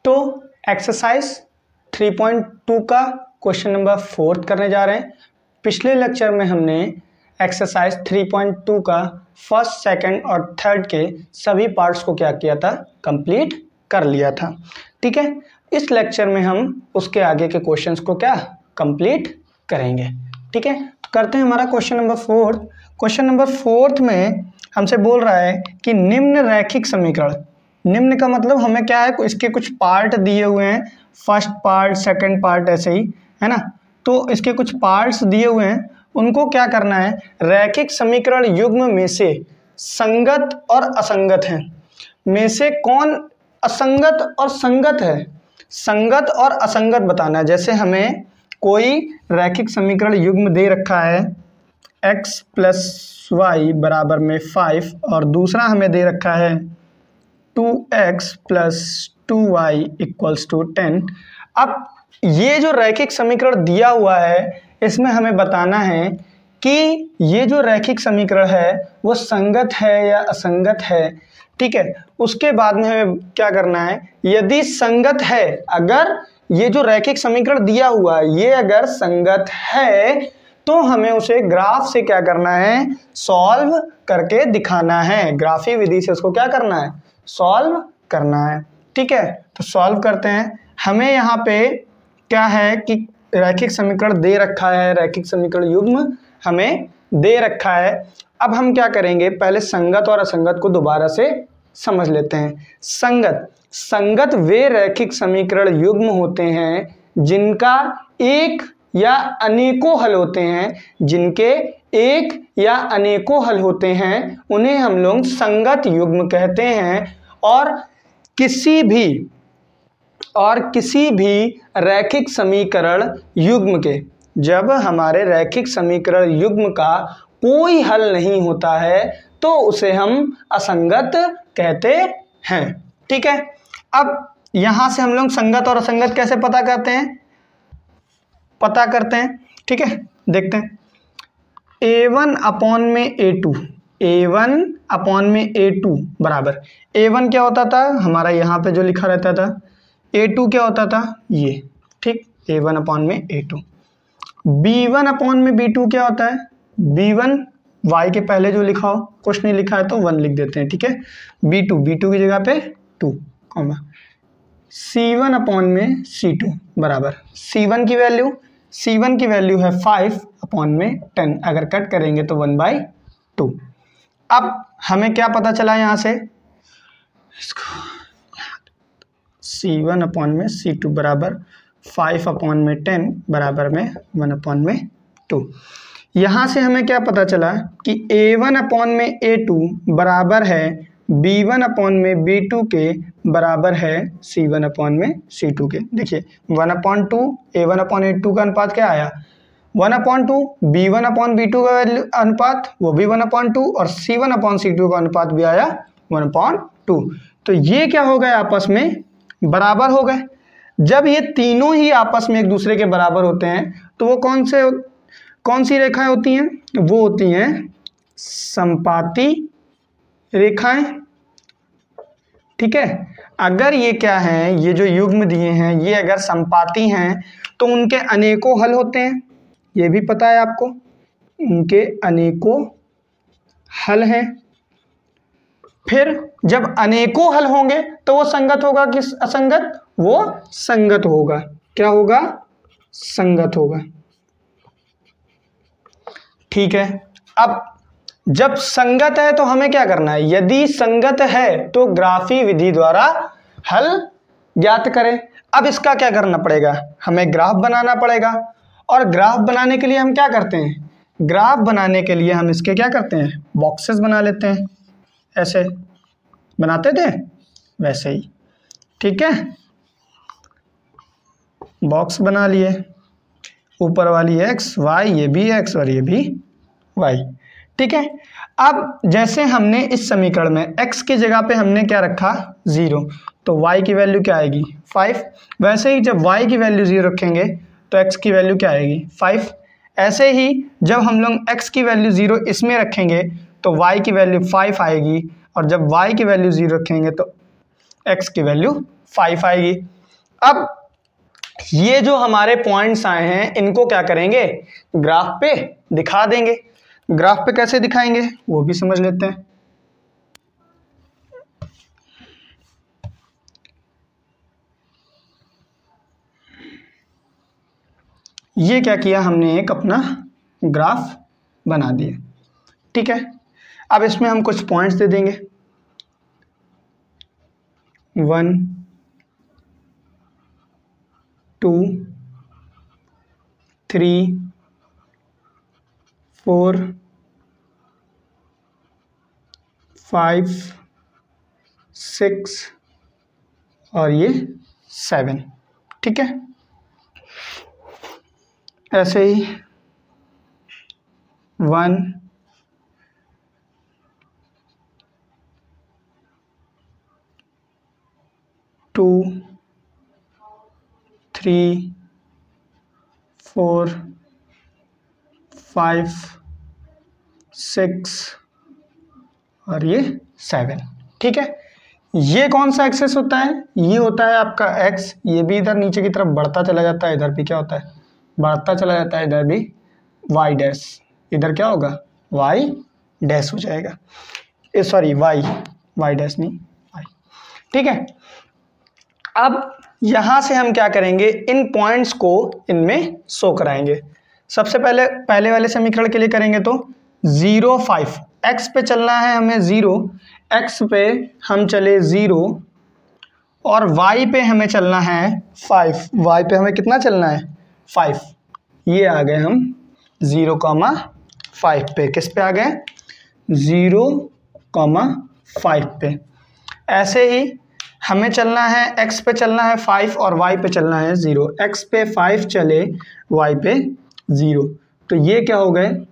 तो एक्सरसाइज 3.2 का question number 4 करने जा रहे हैं। पिछले लेक्चर में हमने एक्सरसाइज 3.2 का फर्स्ट, सेकंड और थर्ड के सभी पार्ट्स को क्या किया था, कंप्लीट कर लिया था। ठीक है, इस लेक्चर में हम उसके आगे के क्वेश्चंस को क्या कंप्लीट करेंगे। ठीक है, तो करते हैं हमारा क्वेश्चन नंबर 4। क्वेश्चन नंबर 4 में हमसे बोल रहा है कि निम्न रैखिक समीकरण, निम्न का मतलब हमें क्या है, इसके कुछ पार्ट दिए हुए हैं, फर्स्ट पार्ट, सेकंड पार्ट, ऐसे ही है ना। तो इसके कुछ पार्ट्स दिए हुए हैं, उनको क्या करना है, रैखिक समीकरण युग्म में से संगत और असंगत है, में से कौन असंगत और संगत है, संगत और असंगत बताना है। जैसे हमें कोई रैखिक समीकरण युग्म दे रखा है x + y बराबर में 5 और दूसरा हमें दे रखा है 2x + 2y = 10। अब ये जो रैखिक समीकरण दिया हुआ है, इसमें हमें बताना है कि ये जो रैखिक समीकरण है वो संगत है या असंगत है। ठीक है, उसके बाद में हमें क्या करना है, यदि संगत है, अगर ये जो रैखिक समीकरण दिया हुआ है ये अगर संगत है तो हमें उसे ग्राफ से क्या करना है, सॉल्व करके दिखाना है। ग्राफी विधि से उसको क्या करना है, सॉल्व करना है। ठीक है, तो सॉल्व करते हैं। हमें यहाँ पे क्या है कि रैखिक समीकरण दे रखा है, रैखिक समीकरण युग्म हमें दे रखा है। अब हम क्या करेंगे, पहले संगत और असंगत को दोबारा से समझ लेते हैं। संगत, संगत वे रैखिक समीकरण युग्म होते हैं जिनका एक या अनेकों हल होते हैं, जिनके एक या अनेकों हल होते हैं, उन्हें हम लोग संगत युग्म कहते हैं। और किसी भी रैखिक समीकरण युग्म के, जब हमारे रैखिक समीकरण युग्म का कोई हल नहीं होता है तो उसे हम असंगत कहते हैं। ठीक है, अब यहां से हम लोग संगत और असंगत कैसे पता करते हैं, ठीक है, देखते हैं। a1/a2, a1/a2 बराबर, a1 क्या होता था हमारा, यहाँ पे जो लिखा रहता था, a2 क्या होता था ये, ठीक, a1/a2। b1/b2 क्या होता है, b1 y के पहले जो लिखा हो, कुछ नहीं लिखा है तो 1 लिख देते हैं। ठीक है, b2 की जगह पे 2, c1/c2 बराबर, c1 की वैल्यू है 5/10, अगर कट करेंगे तो 1/2। अब हमें क्या पता चला यहाँ से, c1/c2 बराबर 5/10 बराबर में 1/2। यहाँ से हमें क्या पता चला कि a1/a2 बराबर है b1/b2 के बराबर है c1/c2 के। देखिए 1/2 a1/a2 का अनुपात क्या आया, 1/2, b1/b2 का वैल्यू अनुपात वो भी 1/2 और c1/c2 का अनुपात भी आया 1/2। तो ये क्या हो गए, आपस में बराबर हो गए। जब ये तीनों ही आपस में एक दूसरे के बराबर होते हैं तो वो कौन सी रेखाएं होती हैं, वो होती हैं संपाती रेखाएं। ठीक है, अगर ये क्या है, ये जो युग्म दिए हैं ये अगर संपाती हैं तो उनके अनेकों हल होते हैं, ये भी पता है आपको, उनके अनेकों हल हैं। फिर जब अनेकों हल होंगे तो वो संगत होगा कि असंगत, वो संगत होगा। क्या होगा, संगत होगा। ठीक है, अब जब संगत है तो हमें क्या करना है, यदि संगत है तो ग्राफी विधि द्वारा हल ज्ञात करें। अब इसका क्या करना पड़ेगा, हमें ग्राफ बनाना पड़ेगा। और ग्राफ बनाने के लिए हम क्या करते हैं, ग्राफ बनाने के लिए हम इसके क्या करते हैं, बॉक्सेस बना लेते हैं, ऐसे बनाते थे वैसे ही। ठीक है, बॉक्स बना लिए, ऊपर वाली x y, ये भी x और ये भी y। ठीक है, अब जैसे हमने इस समीकरण में x की जगह पे हमने क्या रखा, 0, तो y की वैल्यू क्या आएगी 5। वैसे ही जब y की वैल्यू 0 रखेंगे तो x की वैल्यू क्या आएगी 5। ऐसे ही जब हम लोग x की वैल्यू 0 इसमें रखेंगे तो y की वैल्यू 5 आएगी, और जब y की वैल्यू 0 रखेंगे तो x की वैल्यू 5 आएगी। अब ये जो हमारे पॉइंट्स आए हैं इनको क्या करेंगे, ग्राफ पे दिखा देंगे। ग्राफ पे कैसे दिखाएंगे वो भी समझ लेते हैं। ये क्या किया हमने, एक अपना ग्राफ बना दिया, ठीक है। अब इसमें हम कुछ पॉइंट्स दे देंगे, 1 2 3 4 5 6 और ये 7, ठीक है। ऐसे ही 1 2 3 4 5 6 और ये 7, ठीक है। ये कौन सा एक्सेस होता है, ये होता है आपका x। ये भी इधर नीचे की तरफ बढ़ता चला जाता है, इधर भी क्या होता है, बढ़ता चला जाता है, इधर भी y डैश, इधर क्या होगा y डैश हो जाएगा, सॉरी y डैश नहीं y, ठीक है। अब यहाँ से हम क्या करेंगे, इन पॉइंट्स को इनमें शो कराएंगे। सबसे पहले वाले समीकरण के लिए करेंगे तो 0 5, x पे चलना है हमें 0, x पे हम चले 0 और y पे हमें चलना है 5, y पे हमें कितना चलना है 5। ये आ गए हम 0,5 पे, किस पे आ गए 0,5 पे। ऐसे ही हमें चलना है, x पे चलना है 5 और y पे चलना है 0, x पे 5 चले y पे 0, तो ये क्या हो गए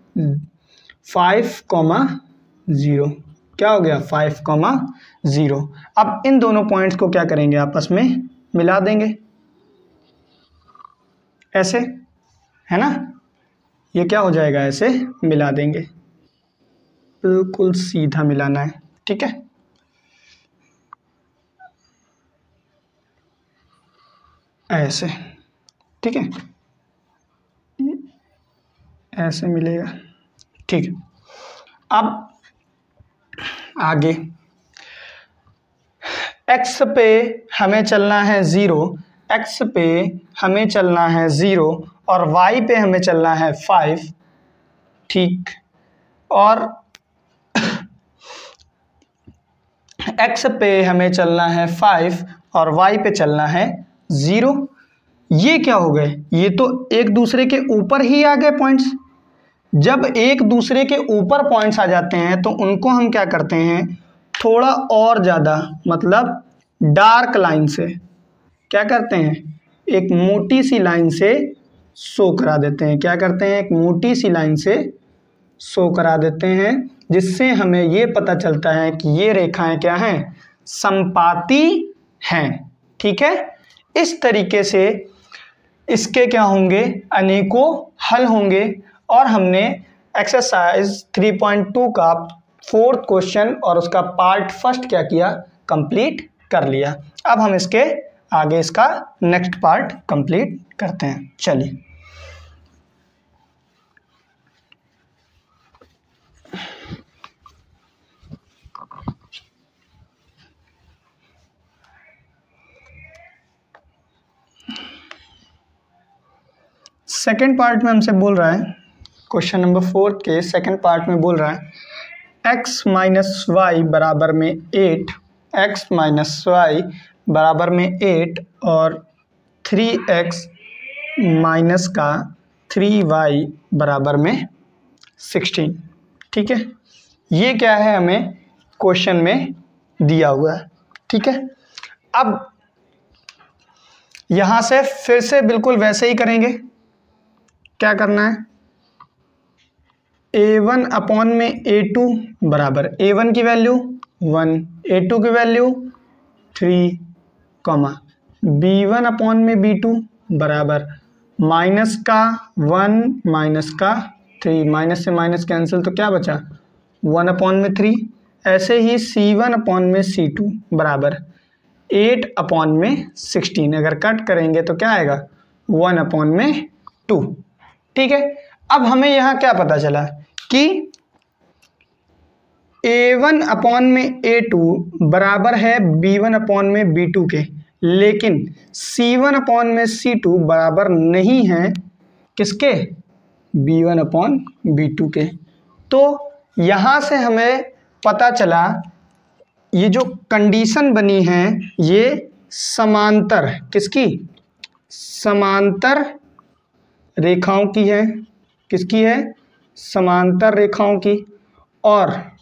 5,0, क्या हो गया 5,0। अब इन दोनों पॉइंट्स को क्या करेंगे, आपस में मिला देंगे, ऐसे है ना, ये क्या हो जाएगा, ऐसे मिला देंगे, बिल्कुल सीधा मिलाना है, ठीक है। ऐसे, ठीक है, ऐसे मिलेगा, ठीक है। अब आगे x पे हमें चलना है 0, x पे हमें चलना है 0 और y पे हमें चलना है 5, ठीक। और x पे हमें चलना है 5 और y पे चलना है 0। ये क्या हो गए, ये तो एक दूसरे के ऊपर ही आ गए पॉइंट्स। जब एक दूसरे के ऊपर पॉइंट्स आ जाते हैं तो उनको हम क्या करते हैं, थोड़ा और ज़्यादा, मतलब डार्क लाइन से क्या करते हैं, एक मोटी सी लाइन से शो करा देते हैं। क्या करते हैं, एक मोटी सी लाइन से शो करा देते हैं, जिससे हमें ये पता चलता है कि ये रेखाएं क्या हैं, समपाती हैं, ठीक है। इस तरीके से इसके क्या होंगे, अनेकों हल होंगे। और हमने एक्सरसाइज 3.2 का 4th क्वेश्चन और उसका पार्ट फर्स्ट क्या किया, कंप्लीट कर लिया। अब हम इसके आगे इसका नेक्स्ट पार्ट कंप्लीट करते हैं, चलिए। सेकेंड पार्ट में हमसे बोल रहा है, क्वेश्चन नंबर 4 के सेकेंड पार्ट में बोल रहा है x माइनस वाई बराबर में 8, x माइनस वाई बराबर में 8 और 3x माइनस का 3y बराबर में 16, ठीक है। ये क्या है, हमें क्वेश्चन में दिया हुआ है, ठीक है। अब यहाँ से फिर से बिल्कुल वैसे ही करेंगे। क्या करना है, a1 अपॉन में a2 बराबर a1 की वैल्यू 1, a2 की वैल्यू 3, b1 अपॉन में b2 बराबर माइनस का 1 माइनस का 3, माइनस से माइनस कैंसिल, तो क्या बचा 1 अपॉन में 3। ऐसे ही c1 अपॉन में c2 बराबर 8/16, अगर कट करेंगे तो क्या आएगा 1/2। ठीक है, अब हमें यहाँ क्या पता चला कि A1/A2 बराबर है B1/B2 के, लेकिन C1/C2 बराबर नहीं है किसके, B1/B2 के। तो यहाँ से हमें पता चला ये जो कंडीशन बनी है ये समांतर, किसकी, समांतर रेखाओं की है। किसकी है, समांतर रेखाओं की। और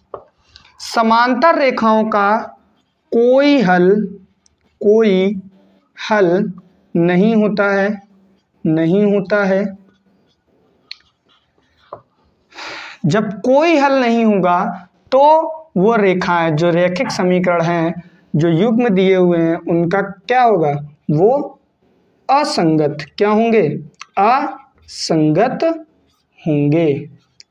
समांतर रेखाओं का कोई हल नहीं होता है। जब कोई हल नहीं होगा तो वो रेखाएं, जो रैखिक समीकरण हैं, जो युग्म दिए हुए हैं, उनका क्या होगा, वो असंगत क्या होंगे, असंगत होंगे।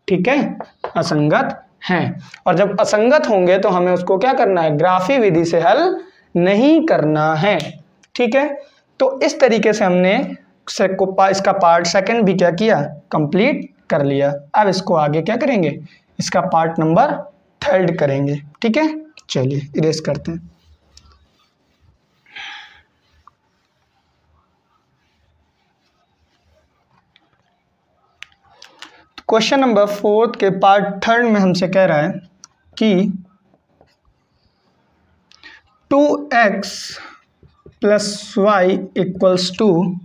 ठीक है, असंगत हैं। और जब असंगत होंगे तो हमें उसको क्या करना है, ग्राफी विधि से हल नहीं करना है। ठीक है, तो इस तरीके से हमने इसका पार्ट सेकंड भी क्या किया, कंप्लीट कर लिया। अब इसको आगे क्या करेंगे, इसका पार्ट नंबर 3 करेंगे। ठीक है, चलिए इरेज करते हैं। क्वेश्चन नंबर 4 के पार्ट 3 में हमसे कह रहा है कि 2x + y equals to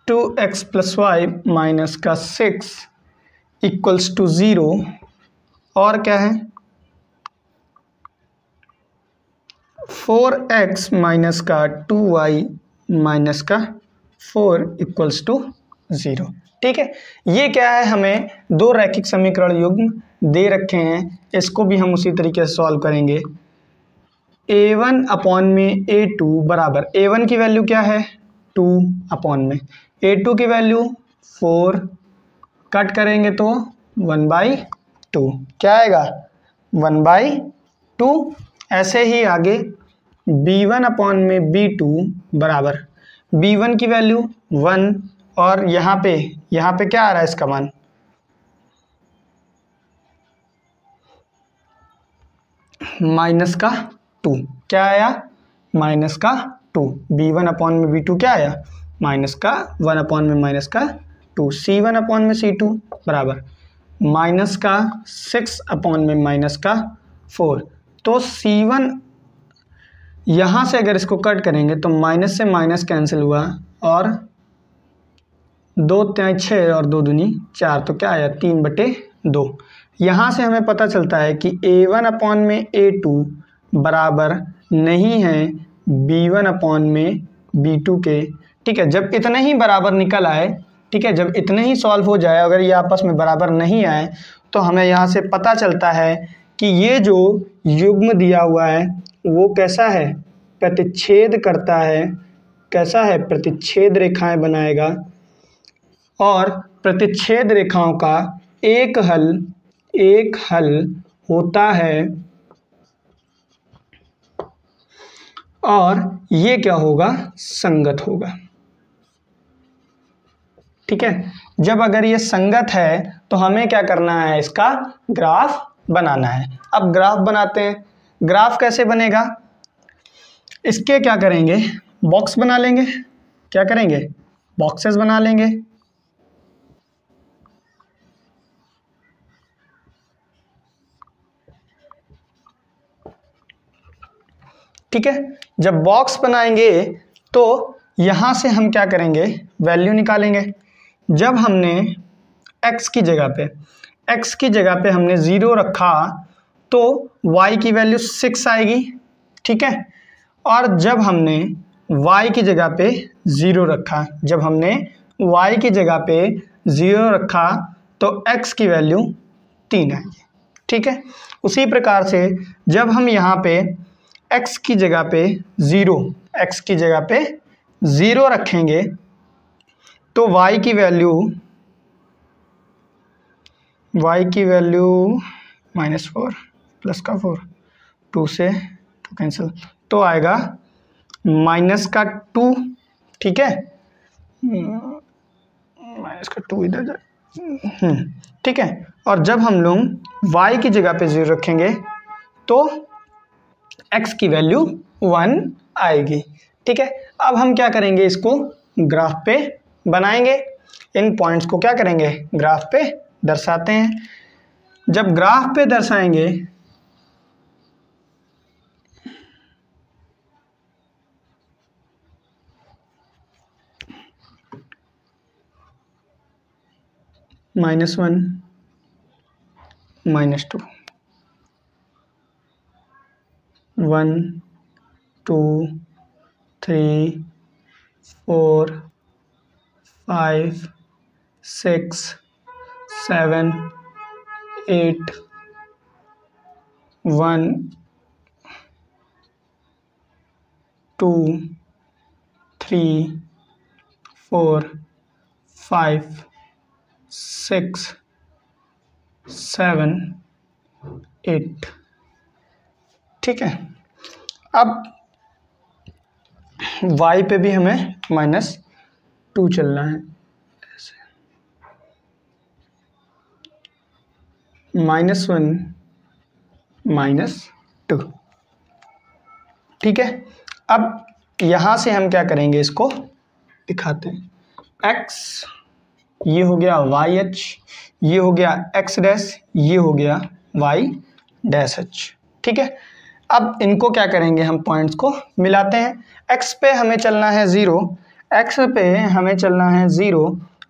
2x + y minus का 6 इक्वल्स टू 0, और क्या है 4x माइनस का 2y माइनस का 4 इक्वल्स टू 0। ठीक है, ये क्या है, हमें दो रैखिक समीकरण युग्म दे रखे हैं, इसको भी हम उसी तरीके से सॉल्व करेंगे। A1/A2 बराबर, A1 की वैल्यू क्या है 2/, A2 की वैल्यू 4, कट करेंगे तो 1/2, क्या आएगा 1/2। ऐसे ही आगे B1/B2 बराबर, B1 की वैल्यू 1, और यहाँ पे क्या आ रहा है इसका मान, माइनस का 2, क्या आया माइनस का 2। B1/B2 क्या आया, माइनस का 1/2। C1/C2 बराबर माइनस का 6/4। तो C1 यहाँ से अगर इसको कट करेंगे तो माइनस से माइनस कैंसिल हुआ, और 2 3 6 और 2 दूनी 4, तो क्या आया 3/2। यहाँ से हमें पता चलता है कि A1/A2 बराबर नहीं है B1/B2 के। ठीक है, जब इतने ही बराबर निकल आए, ठीक है, जब इतने ही सॉल्व हो जाए, अगर ये आपस में बराबर नहीं आए, तो हमें यहाँ से पता चलता है कि ये जो युग्म दिया हुआ है वो कैसा है, प्रतिच्छेद करता है। कैसा है, प्रतिच्छेद रेखाएं बनाएगा, और प्रतिच्छेद रेखाओं का एक हल होता है, और ये क्या होगा, संगत होगा। ठीक है, जब अगर ये संगत है तो हमें क्या करना है, इसका ग्राफ बनाना है। अब ग्राफ बनाते हैं। ग्राफ कैसे बनेगा, इसके क्या करेंगे, बॉक्स बना लेंगे। क्या करेंगे, बॉक्सेस बना लेंगे। ठीक है, जब बॉक्स बनाएंगे तो यहाँ से हम क्या करेंगे, वैल्यू निकालेंगे। जब हमने x की जगह पे हमने 0 रखा तो y की वैल्यू 6 आएगी। ठीक है, और जब हमने y की जगह पे 0 रखा तो x की वैल्यू 3 आएगी। ठीक है, उसी प्रकार से जब हम यहाँ पे x की जगह पे 0 रखेंगे तो y की वैल्यू -4 + का 4, 2 से टू कैंसिल, तो आएगा माइनस का 2, ठीक है, माइनस का 2 इधर जाए, ठीक है। और जब हम लोग y की जगह पे 0 रखेंगे तो x की वैल्यू 1 आएगी, ठीक है। अब हम क्या करेंगे, इसको ग्राफ पे बनाएंगे, इन पॉइंट्स को क्या करेंगे, ग्राफ पे दर्शाते हैं। जब ग्राफ पे दर्शाएंगे -1 -2 1 2 3 4 5 6 7 8 1 2 3 4 5 6 7 8, ठीक है। अब y पे भी हमें -2 चलना है, -1 -2, ठीक है। अब यहाँ से हम क्या करेंगे, इसको दिखाते हैं। x ये हो गया YH, ये हो गया x डैश, ये हो गया Y डैश H, ठीक है। अब इनको क्या करेंगे, हम पॉइंट्स को मिलाते हैं। x पे हमें चलना है 0, x पे हमें चलना है 0,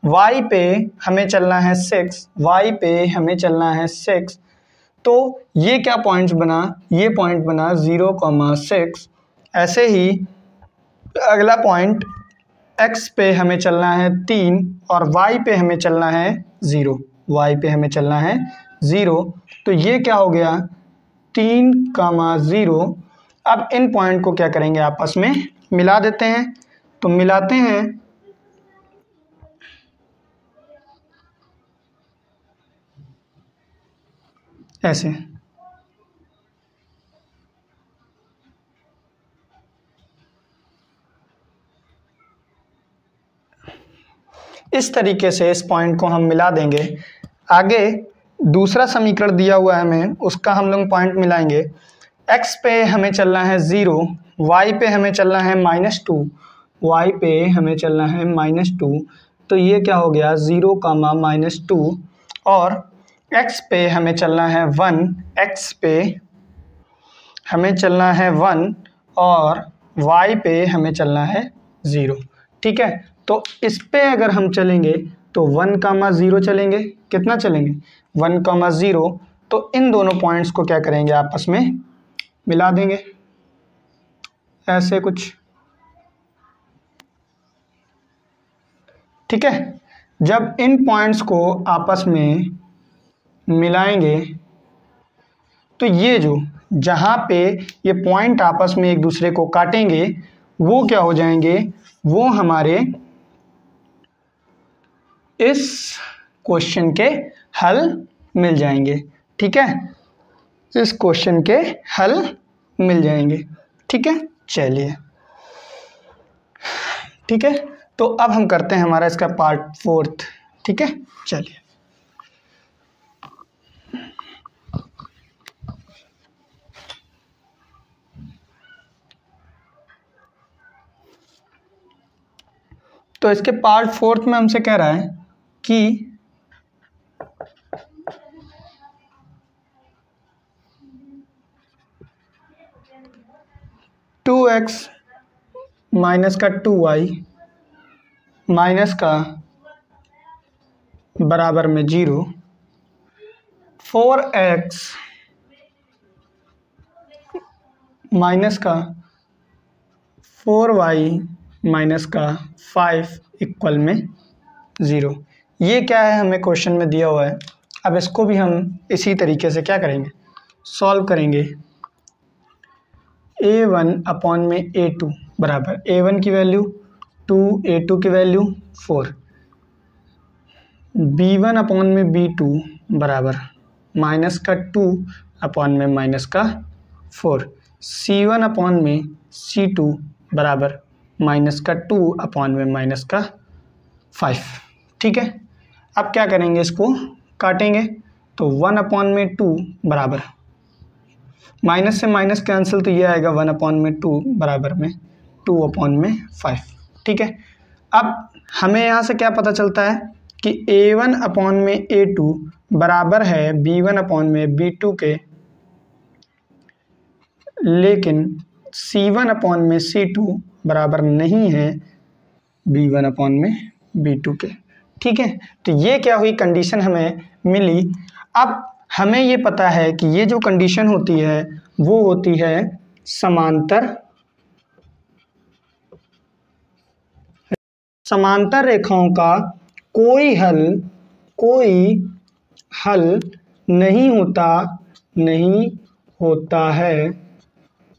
y पे हमें चलना है 6, y पे हमें चलना है 6, तो ये क्या पॉइंट्स बना, ये पॉइंट बना 0,6। ऐसे ही अगला पॉइंट x पे हमें चलना है 3 और y पे हमें चलना है 0, y पे हमें चलना है 0, तो ये क्या हो गया 3,0। अब इन पॉइंट को क्या करेंगे, आपस में मिला देते हैं। तो मिलाते हैं, ऐसे इस तरीके से इस पॉइंट को हम मिला देंगे। आगे दूसरा समीकरण दिया हुआ है हमें, उसका हम लोग पॉइंट मिलाएंगे। x पे हमें चलना है 0, y पे हमें चलना है -2, y पे हमें चलना है -2, तो ये क्या हो गया 0, -2, और x पे हमें चलना है 1, x पे हमें चलना है 1 और y पे हमें चलना है 0, ठीक है। तो इस पे अगर हम चलेंगे तो 1,0 चलेंगे, कितना चलेंगे 1,0, तो इन दोनों पॉइंट्स को क्या करेंगे, आपस में मिला देंगे, ऐसे कुछ, ठीक है। जब इन पॉइंट्स को आपस में मिलाएंगे तो ये जो जहाँ पे ये पॉइंट आपस में एक दूसरे को काटेंगे वो क्या हो जाएंगे, वो हमारे इस क्वेश्चन के हल मिल जाएंगे, ठीक है, इस क्वेश्चन के हल मिल जाएंगे, ठीक है। चलिए, ठीक है, तो अब हम करते हैं हमारा इसका पार्ट 4, ठीक है। चलिए, तो इसके पार्ट 4 में हमसे कह रहा है कि (2x माइनस का 2y माइनस का बराबर में 0, 4x माइनस का 4y माइनस का 5 इक्वल में 0। ये क्या है, हमें क्वेश्चन में दिया हुआ है। अब इसको भी हम इसी तरीके से क्या करेंगे, सॉल्व करेंगे। a1 अपॉन में a2 बराबर a1 की वैल्यू 2, a2 की वैल्यू 4, b1 अपॉन में b2 बराबर माइनस का 2 अपॉन में माइनस का 4, C1 अपॉन में C2 बराबर माइनस का 2 अपॉन में माइनस का 5। ठीक है, अब क्या करेंगे, इसको काटेंगे तो 1 अपॉन में 2 बराबर माइनस से माइनस कैंसिल, तो ये आएगा 1 अपॉन में 2 बराबर में 2 अपॉन में 5। ठीक है, अब हमें यहाँ से क्या पता चलता है कि A1 अपॉन में A2 बराबर है B1 अपॉन में B2 के, लेकिन C1 अपॉन में C2 बराबर नहीं है B1 अपॉन में B2 के। ठीक है, तो ये क्या हुई, कंडीशन हमें मिली। अब हमें ये पता है कि ये जो कंडीशन होती है वो होती है समांतर रेखाओं का कोई हल नहीं होता है।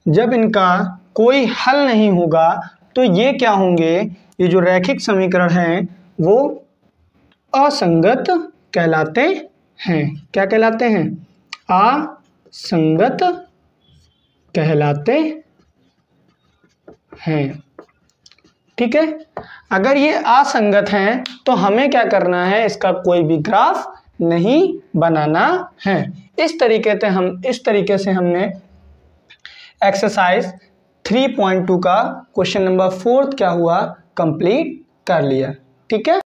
जब इनका कोई हल नहीं होगा तो ये क्या होंगे, ये जो रैखिक समीकरण हैं वो असंगत कहलाते हैं। क्या कहलाते हैं? असंगत कहलाते हैं। ठीक है, अगर ये असंगत हैं तो हमें क्या करना है, इसका कोई भी ग्राफ नहीं बनाना है। इस तरीके से हमने एक्सरसाइज 3.2 का क्वेश्चन नंबर 4 क्या हुआ, कंप्लीट कर लिया। ठीक है।